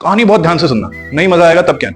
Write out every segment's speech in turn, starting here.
कहानी बहुत ध्यान से सुनना, नहीं मजा आएगा तब क्या।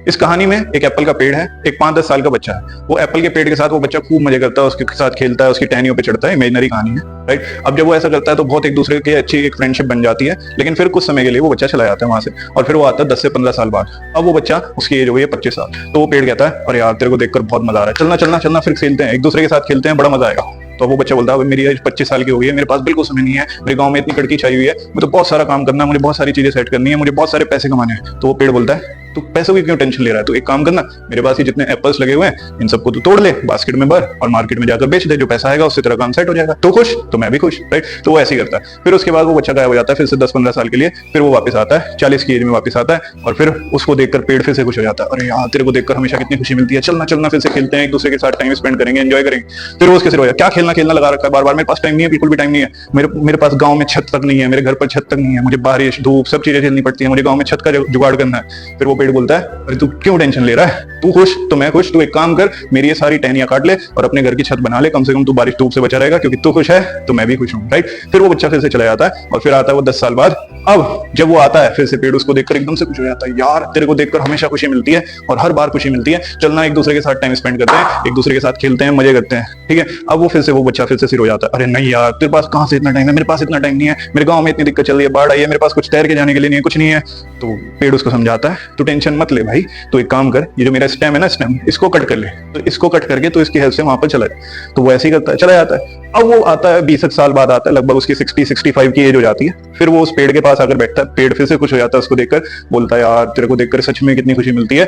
इस कहानी में एक एप्पल का पेड़ है, एक 5-10 साल का बच्चा है। वो एप्पल के पेड़ के साथ वो बच्चा खूब मजे करता है, उसके साथ खेलता है, उसकी टहनियों पे चढ़ता है। इमेजिनरी कहानी है, राइट। अब जब वो ऐसा करता है तो बहुत एक दूसरे की अच्छी एक फ्रेंडशिप बन जाती है, लेकिन फिर कुछ समय के लिए वो बच्चा चला जाता है वहां से, और फिर वो आता है 10 से 15 साल बाद। अब वो बच्चा, उसकी एज हो गई है 25 साल। तो वो पेड़ कहता है, अरे यार तेरे को देखकर बहुत मजा आ रहा है, चलना चलना चलना, फिर खेलते हैं, एक दूसरे के साथ खेलते हैं, बड़ा मजा आएगा। तो वो बच्चा बोलता है, मेरी एज 25 साल की हो गई है, मेरे पास बिल्कुल समय नहीं है, मेरे गांव में इतनी कड़की छाई हुई है, मुझे बहुत सारा काम करना है, मुझे बहुत सारी चीजें सेट करनी है, मुझे बहुत सारे पैसे कमाने हैं। तो वो पेड़ बोलता है, तू पैसों की क्यों टेंशन ले रहा है, तू एक काम करना, मेरे पास ही जितने एप्पल्स लगे हुए हैं इन सबको तू तोड़ ले, बास्केट में भर और मार्केट में जाकर बेच दे, जो पैसा आएगा उससे तेरा काम सेट हो जाएगा। तो खुश तो मैं भी खुश, राइट। तो वो ऐसे ही करता है। फिर उसके बाद वो बच्चा गायब हो जाता है, फिर से 10-15 साल के लिए। फिर वो वापस आता है, 40 की एज में वापस आता है, और फिर उसको देखकर पेड़ फिर से खुश हो जाता है, अरे यार तेरे को देखकर हमेशा कितनी खुशी मिलती है, चलना चलना, फिर से खेलते हैं, एक दूसरे के साथ टाइम स्पेंड करेंगे, एंजॉय करेंगे। फिर वो उसके सिर हो जाए, क्या खेलना खेलना लगा रखा है बार बार, मेरे पास टाइम नहीं है, बिल्कुल भी टाइम नहीं है, मेरे पास गांव में छत तक नहीं है, मेरे घर पर छत तक नहीं है, मुझे बारिश धूप सब चीजें झेलनी पड़ती है, मुझे गांव में छत का जुगाड़ करना है। फिर वो पेड़ बोलता है, अरे तू क्यों टेंशन ले रहा है, तू खुश तो मैं खुश, तू एक काम कर, मेरी ये सारी टहनियां काट ले और अपने घर की छत बना ले, कम से कम तू बारिश धूप से बचा रहेगा, क्योंकि तू खुश है तो मैं भी खुश हूँ, राइट। फिर वो बच्चा फिर से चला जाता है, और फिर आता है वो 10 साल बाद। अब जब वो आता है फिर से, पेड़ उसको देखकर एकदम से खुश हो जाता है, यार तेरे को देखकर हमेशा खुशी मिलती है और हर बार खुशी मिलती है, चलना एक दूसरे के साथ टाइम स्पेंड करते हैं, एक दूसरे के साथ खेलते हैं, मजे करते हैं, ठीक है। अब वो फिर से, वो बच्चा फिर से सिर हो जाता है, अरे नहीं यार तेरे पास कहां से इतना टाइम है, मेरे पास इतना टाइम नहीं है, मेरे गांव में इतनी दिक्कत चल रही है, बाढ़ आई है, मेरे पास कुछ तैर के जाने के लिए नहीं है, कुछ नहीं है। तो पेड़ उसको समझाता है, तू टेंशन मत ले भाई, तो एक काम कर, ये जो मेरा स्टेम है ना, स्टेम इसको कट कर ले, तो इसको कट करके तो इसकी हेल्प से वहां पर चला जाए। तो वो ऐसे ही करता है, चला जाता है। अब वो आता है 20 साल बाद आता है, लगभग उसकी 60-65 की एज हो जाती है। फिर वो उस पेड़ के पास आकर बैठता है, पेड़ फिर से खुश हो जाता है उसको देखकर, बोलता है यार तेरे को देखकर सच में कितनी खुशी मिलती है,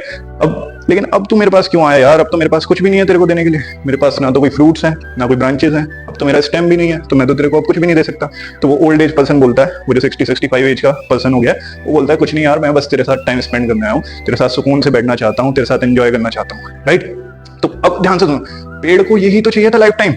लेकिन अब तू मेरे पास क्यों आया यार, अब तो मेरे पास कुछ भी नहीं है तेरे को देने के लिए, मेरे पास ना तो कोई फ्रूट्स हैं ना कोई ब्रांचेस हैं, अब तो मेरा स्टेम भी नहीं है, तो मैं तो तेरे को अब कुछ भी नहीं दे सकता। तो वो ओल्ड एज पर्सन बोलता है, वो जो 60-65 एज का पर्सन हो गया, वो बोलता है, कुछ नहीं यार, मैं बस तेरे साथ टाइम स्पेंड करने आया हूँ, तेरे साथ सुकून से बैठना चाहता हूँ, तेरे साथ एंजॉय करना चाहता हूँ, राइट। तो अब ध्यान से सुनो, पेड़ को यही तो चाहिए था, लाइफ टाइम,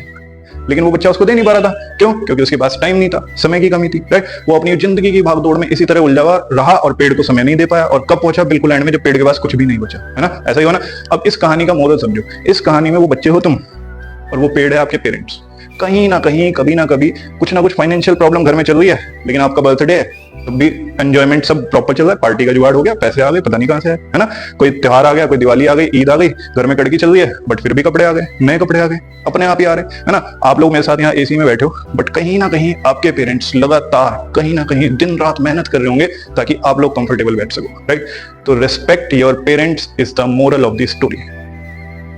लेकिन वो बच्चा उसको दे नहीं पा रहा था। क्यों? क्योंकि उसके पास टाइम नहीं था, समय की कमी थी, राइट। वो अपनी जिंदगी की भागदौड़ में इसी तरह उलझा हुआ रहा और पेड़ को समय नहीं दे पाया, और कब पहुंचा, बिल्कुल एंड में, जब पेड़ के पास कुछ भी नहीं बचा, है ना। ऐसा ही हो ना। अब इस कहानी का मोरल समझो, इस कहानी में वो बच्चे हो तुम, और वो पेड़ है आपके पेरेंट्स। कहीं ना कहीं, कभी ना कभी, कुछ ना कुछ फाइनेंशियल प्रॉब्लम घर में चल रही है, लेकिन आपका बर्थडे है, तब भी एंजॉयमेंट सब प्रॉपर चल रहा है, पार्टी का जुगाड़ हो गया, पैसे आ गए, पता नहीं कहां से है ना। कोई त्योहार आ गया, कोई दिवाली आ गई, ईद आ गई, घर में कड़की चल रही है, बट फिर भी कपड़े आ गए, नए कपड़े आ गए, अपने आप ही आ रहे, है ना। आप लोग मेरे साथ यहाँ एसी में बैठे हो, बट कहीं ना कहीं आपके पेरेंट्स लगातार कहीं ना कहीं दिन रात मेहनत कर रहे होंगे ताकि आप लोग कंफर्टेबल बैठ सको, राइट। तो respect your parents is the moral of the story.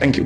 Thank you.